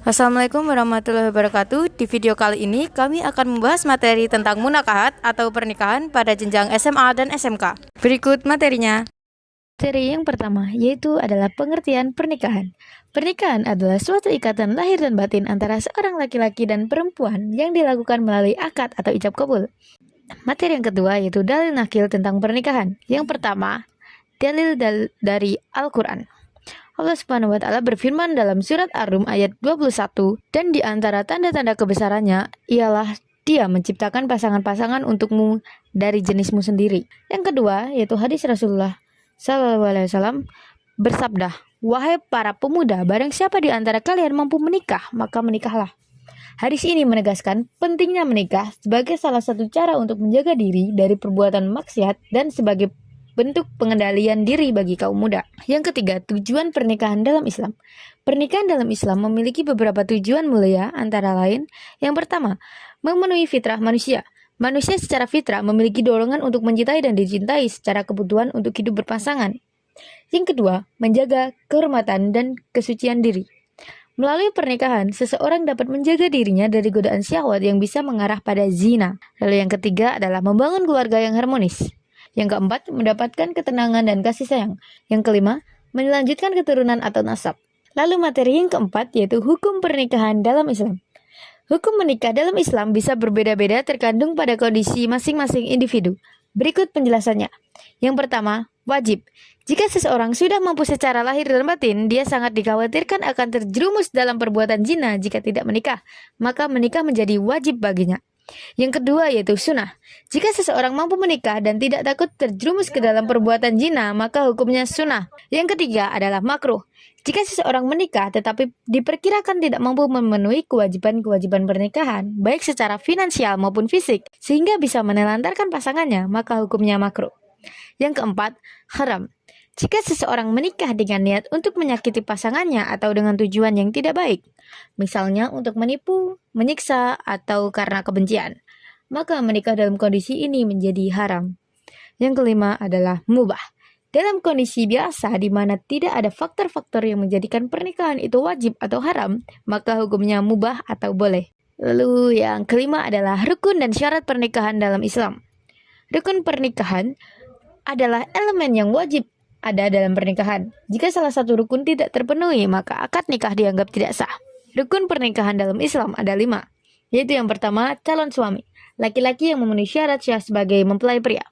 Assalamualaikum warahmatullahi wabarakatuh. Di video kali ini kami akan membahas materi tentang munakahat atau pernikahan pada jenjang SMA dan SMK. Berikut materinya. Materi yang pertama yaitu adalah pengertian pernikahan. Pernikahan adalah suatu ikatan lahir dan batin antara seorang laki-laki dan perempuan yang dilakukan melalui akad atau ijab kabul. Materi yang kedua yaitu dalil nakil tentang pernikahan. Yang pertama, dalil dari Al-Quran. Allah Subhanahu wa Ta'ala berfirman dalam surat Ar-Rum ayat 21, dan di antara tanda-tanda kebesarannya ialah Dia menciptakan pasangan-pasangan untukmu dari jenismu sendiri. Yang kedua yaitu hadis Rasulullah SAW bersabda, "Wahai para pemuda, barang siapa di antara kalian mampu menikah, maka menikahlah." Hadis ini menegaskan pentingnya menikah sebagai salah satu cara untuk menjaga diri dari perbuatan maksiat dan sebagai bentuk pengendalian diri bagi kaum muda. Yang ketiga, tujuan pernikahan dalam Islam. Pernikahan dalam Islam memiliki beberapa tujuan mulia, antara lain, yang pertama, memenuhi fitrah manusia. Manusia secara fitrah memiliki dorongan untuk mencintai dan dicintai secara kebutuhan untuk hidup berpasangan. Yang kedua, menjaga kehormatan dan kesucian diri. Melalui pernikahan, seseorang dapat menjaga dirinya dari godaan syahwat yang bisa mengarah pada zina. Lalu yang ketiga adalah membangun keluarga yang harmonis. Yang keempat, mendapatkan ketenangan dan kasih sayang. Yang kelima, melanjutkan keturunan atau nasab. Lalu materi yang keempat yaitu hukum pernikahan dalam Islam. Hukum menikah dalam Islam bisa berbeda-beda tergantung pada kondisi masing-masing individu. Berikut penjelasannya. Yang pertama, wajib. Jika seseorang sudah mampu secara lahir dan batin, dia sangat dikhawatirkan akan terjerumus dalam perbuatan zina jika tidak menikah, maka menikah menjadi wajib baginya. Yang kedua yaitu sunnah. Jika seseorang mampu menikah dan tidak takut terjerumus ke dalam perbuatan zina, maka hukumnya sunnah. Yang ketiga adalah makruh. Jika seseorang menikah tetapi diperkirakan tidak mampu memenuhi kewajiban-kewajiban pernikahan, baik secara finansial maupun fisik, sehingga bisa menelantarkan pasangannya, maka hukumnya makruh. Yang keempat, haram. Jika seseorang menikah dengan niat untuk menyakiti pasangannya atau dengan tujuan yang tidak baik, misalnya untuk menipu, menyiksa, atau karena kebencian, maka menikah dalam kondisi ini menjadi haram. Yang kelima adalah mubah. Dalam kondisi biasa di mana tidak ada faktor-faktor yang menjadikan pernikahan itu wajib atau haram, maka hukumnya mubah atau boleh. Lalu yang kelima adalah rukun dan syarat pernikahan dalam Islam. Rukun pernikahan adalah elemen yang wajib ada dalam pernikahan. Jika salah satu rukun tidak terpenuhi, maka akad nikah dianggap tidak sah. Rukun pernikahan dalam Islam ada 5, yaitu yang pertama, calon suami. Laki-laki yang memenuhi syarat sah sebagai mempelai pria.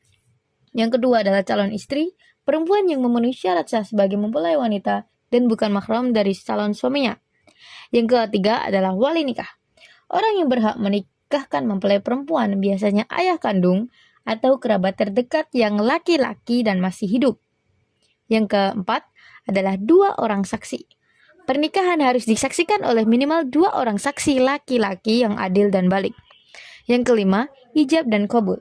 Yang kedua adalah calon istri, perempuan yang memenuhi syarat sah sebagai mempelai wanita dan bukan mahram dari calon suaminya. Yang ketiga adalah wali nikah. Orang yang berhak menikahkan mempelai perempuan biasanya ayah kandung atau kerabat terdekat yang laki-laki dan masih hidup. Yang keempat adalah 2 orang saksi. Pernikahan harus disaksikan oleh minimal 2 orang saksi laki-laki yang adil dan balik. Yang kelima, ijab dan qabul.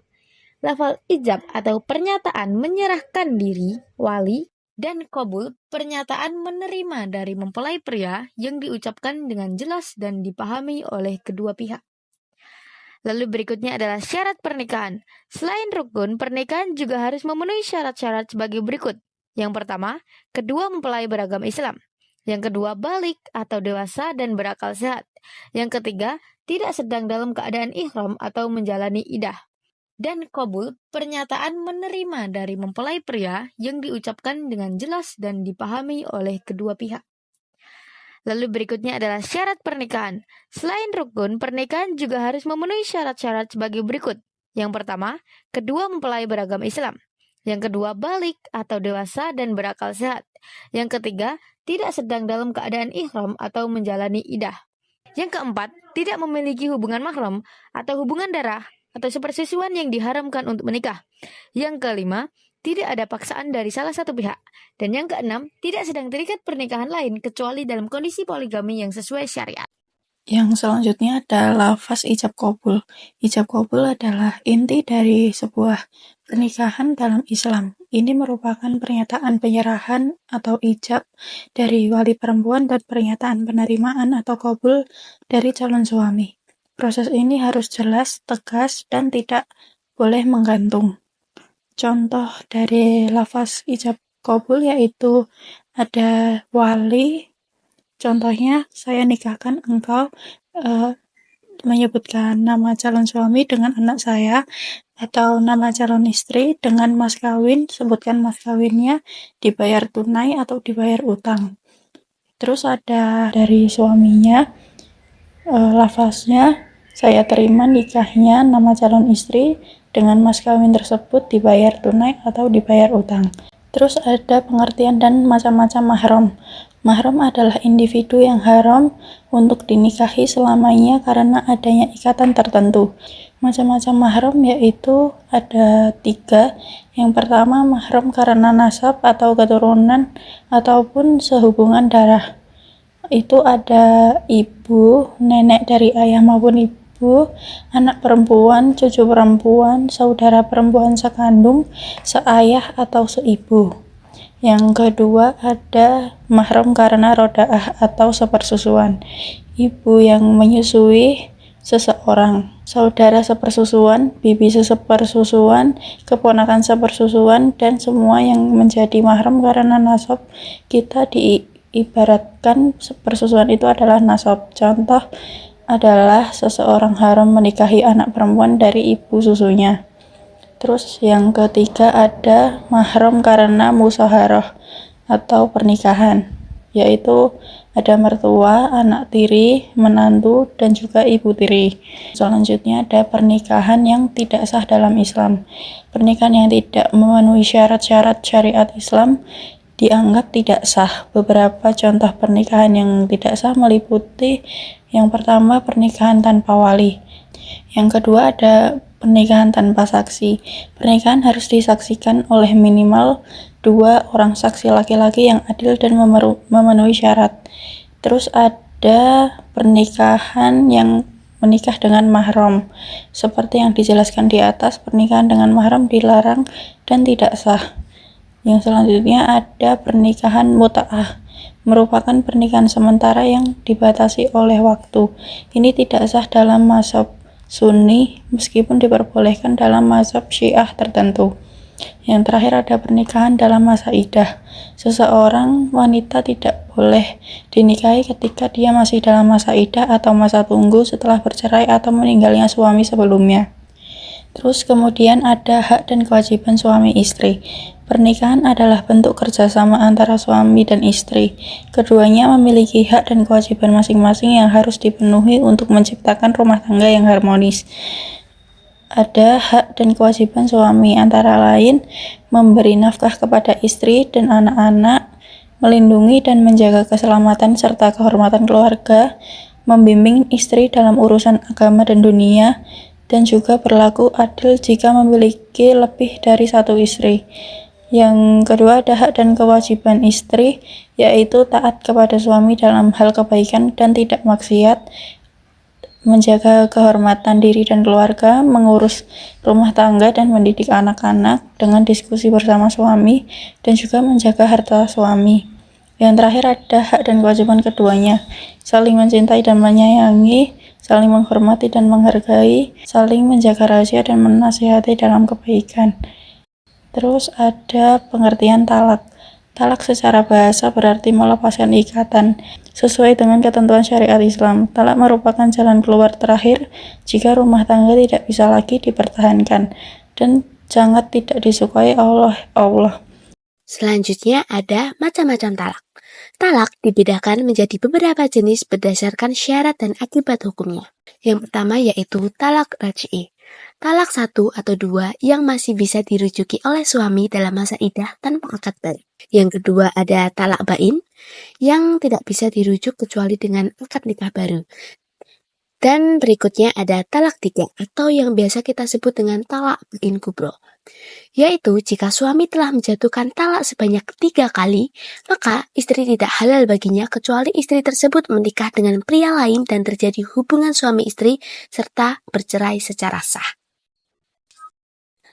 Lafal ijab atau pernyataan menyerahkan diri, wali, dan qabul pernyataan menerima dari mempelai pria yang diucapkan dengan jelas dan dipahami oleh kedua pihak. Lalu berikutnya adalah syarat pernikahan. Selain rukun, pernikahan juga harus memenuhi syarat-syarat sebagai berikut. Yang pertama, kedua mempelai beragama Islam. Yang kedua, balik atau dewasa dan berakal sehat. Yang ketiga, tidak sedang dalam keadaan ihram atau menjalani idah. Dan qabul, pernyataan menerima dari mempelai pria yang diucapkan dengan jelas dan dipahami oleh kedua pihak. Lalu berikutnya adalah syarat pernikahan. Selain rukun, pernikahan juga harus memenuhi syarat-syarat sebagai berikut. Yang pertama, kedua mempelai beragama Islam. Yang kedua, balik atau dewasa dan berakal sehat. Yang ketiga, tidak sedang dalam keadaan ihram atau menjalani idah. Yang keempat, tidak memiliki hubungan mahram atau hubungan darah atau sepersusuan yang diharamkan untuk menikah. Yang kelima, tidak ada paksaan dari salah satu pihak. Dan yang keenam, tidak sedang terikat pernikahan lain kecuali dalam kondisi poligami yang sesuai syariat. Yang selanjutnya adalah lafaz ijab qabul. Ijab qabul adalah inti dari sebuah pernikahan dalam Islam. Ini merupakan pernyataan penyerahan atau ijab dari wali perempuan dan pernyataan penerimaan atau qabul dari calon suami. Proses ini harus jelas, tegas, dan tidak boleh menggantung. Contoh dari lafaz ijab qabul yaitu ada wali, Contohnya, saya nikahkan engkau, menyebutkan nama calon suami dengan anak saya, atau nama calon istri dengan mas kawin, sebutkan mas kawinnya, dibayar tunai atau dibayar utang. Terus ada dari suaminya, lafaznya, saya terima nikahnya nama calon istri dengan mas kawin tersebut dibayar tunai atau dibayar utang. Terus ada pengertian dan macam-macam mahram. Mahram adalah individu yang haram untuk dinikahi selamanya karena adanya ikatan tertentu. Macam-macam mahram yaitu ada 3. Yang pertama, mahram karena nasab atau keturunan ataupun sehubungan darah. Itu ada ibu, nenek dari ayah maupun ibu, anak perempuan, cucu perempuan, saudara perempuan sekandung, seayah atau seibu. Yang kedua ada mahram karena rodaah atau sepersusuan, ibu yang menyusui seseorang, saudara sepersusuan, bibi sepersusuan, keponakan sepersusuan, dan semua yang menjadi mahram karena nasab kita diibaratkan persusuan itu adalah nasab. Contoh adalah seseorang haram menikahi anak perempuan dari ibu susunya. Terus yang ketiga ada mahram karena musyawarah atau pernikahan, yaitu ada mertua, anak tiri, menantu, dan juga ibu tiri. Selanjutnya ada pernikahan yang tidak sah dalam Islam. Pernikahan yang tidak memenuhi syarat-syarat syariat Islam dianggap tidak sah. Beberapa contoh pernikahan yang tidak sah meliputi yang pertama, pernikahan tanpa wali. Yang kedua ada pernikahan tanpa saksi. Pernikahan harus disaksikan oleh minimal 2 orang saksi laki-laki yang adil dan memenuhi syarat. Terus ada pernikahan yang menikah dengan mahram. Seperti yang dijelaskan di atas, pernikahan dengan mahram dilarang dan tidak sah. Yang selanjutnya ada pernikahan mut'ah, merupakan pernikahan sementara yang dibatasi oleh waktu. Ini tidak sah dalam mazhab Sunni meskipun diperbolehkan dalam mazhab Syiah tertentu. Yang terakhir ada pernikahan dalam masa iddah. Seseorang wanita tidak boleh dinikahi ketika dia masih dalam masa iddah atau masa tunggu setelah bercerai atau meninggalnya suami sebelumnya. Terus kemudian ada hak dan kewajiban suami istri. Pernikahan adalah bentuk kerjasama antara suami dan istri. Keduanya memiliki hak dan kewajiban masing-masing yang harus dipenuhi untuk menciptakan rumah tangga yang harmonis. Ada hak dan kewajiban suami antara lain memberi nafkah kepada istri dan anak-anak, melindungi dan menjaga keselamatan serta kehormatan keluarga, membimbing istri dalam urusan agama dan dunia, dan juga berlaku adil jika memiliki lebih dari 1 istri. Yang kedua ada hak dan kewajiban istri, yaitu taat kepada suami dalam hal kebaikan dan tidak maksiat, menjaga kehormatan diri dan keluarga, mengurus rumah tangga dan mendidik anak-anak dengan diskusi bersama suami, dan juga menjaga harta suami. Yang terakhir ada hak dan kewajiban keduanya, saling mencintai dan menyayangi, saling menghormati dan menghargai, saling menjaga rahasia dan menasihati dalam kebaikan. Terus ada pengertian talak. Talak secara bahasa berarti melepaskan ikatan. Sesuai dengan ketentuan syariat Islam, talak merupakan jalan keluar terakhir jika rumah tangga tidak bisa lagi dipertahankan dan sangat tidak disukai oleh Allah. Selanjutnya ada macam-macam talak. Talak dibedakan menjadi beberapa jenis berdasarkan syarat dan akibat hukumnya. Yang pertama yaitu talak raj'i. Talak 1 atau 2 yang masih bisa dirujuki oleh suami dalam masa iddah tanpa akad baru. Yang kedua ada talak bain yang tidak bisa dirujuk kecuali dengan akad nikah baru. Dan berikutnya ada talak 3 atau yang biasa kita sebut dengan talak bain kubro, yaitu jika suami telah menjatuhkan talak sebanyak 3 kali, maka istri tidak halal baginya kecuali istri tersebut menikah dengan pria lain dan terjadi hubungan suami istri serta bercerai secara sah.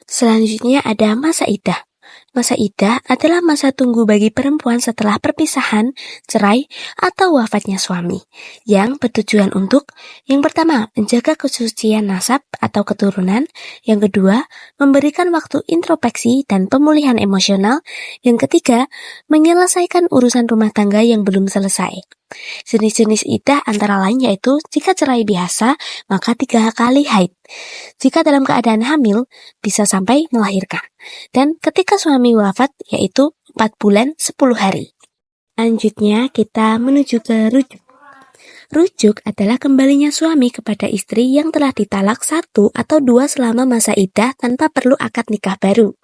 Selanjutnya ada masa iddah. Masa iddah adalah masa tunggu bagi perempuan setelah perpisahan, cerai, atau wafatnya suami, yang bertujuan untuk yang pertama, menjaga kesucian nasab atau keturunan, yang kedua, memberikan waktu introspeksi dan pemulihan emosional, yang ketiga, menyelesaikan urusan rumah tangga yang belum selesai. Jenis-jenis iddah antara lain yaitu jika cerai biasa, maka 3 kali haid. Jika dalam keadaan hamil, bisa sampai melahirkan. Dan ketika suami wafat, yaitu 4 bulan 10 hari. Selanjutnya, kita menuju ke rujuk. Rujuk adalah kembalinya suami kepada istri yang telah ditalak 1 atau 2 selama masa iddah tanpa perlu akad nikah baru.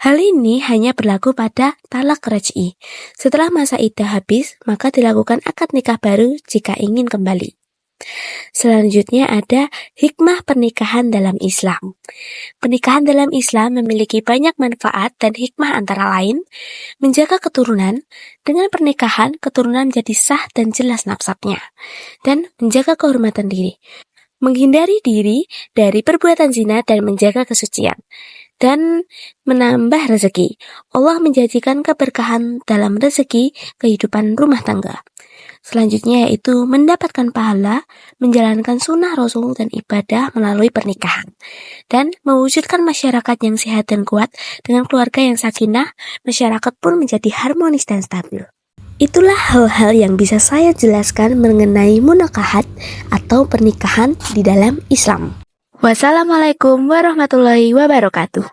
Hal ini hanya berlaku pada talak raj'i. Setelah masa iddah habis, maka dilakukan akad nikah baru jika ingin kembali. Selanjutnya ada hikmah pernikahan dalam Islam. Pernikahan dalam Islam memiliki banyak manfaat dan hikmah antara lain, menjaga keturunan. Dengan pernikahan, keturunan jadi sah dan jelas nasabnya, dan menjaga kehormatan diri, menghindari diri dari perbuatan zina dan menjaga kesucian, dan menambah rezeki. Allah menjanjikan keberkahan dalam rezeki kehidupan rumah tangga. Selanjutnya yaitu mendapatkan pahala, menjalankan sunnah Rasul dan ibadah melalui pernikahan, dan mewujudkan masyarakat yang sehat dan kuat dengan keluarga yang sakinah, masyarakat pun menjadi harmonis dan stabil. Itulah hal-hal yang bisa saya jelaskan mengenai munakahat atau pernikahan di dalam Islam. Wassalamualaikum warahmatullahi wabarakatuh.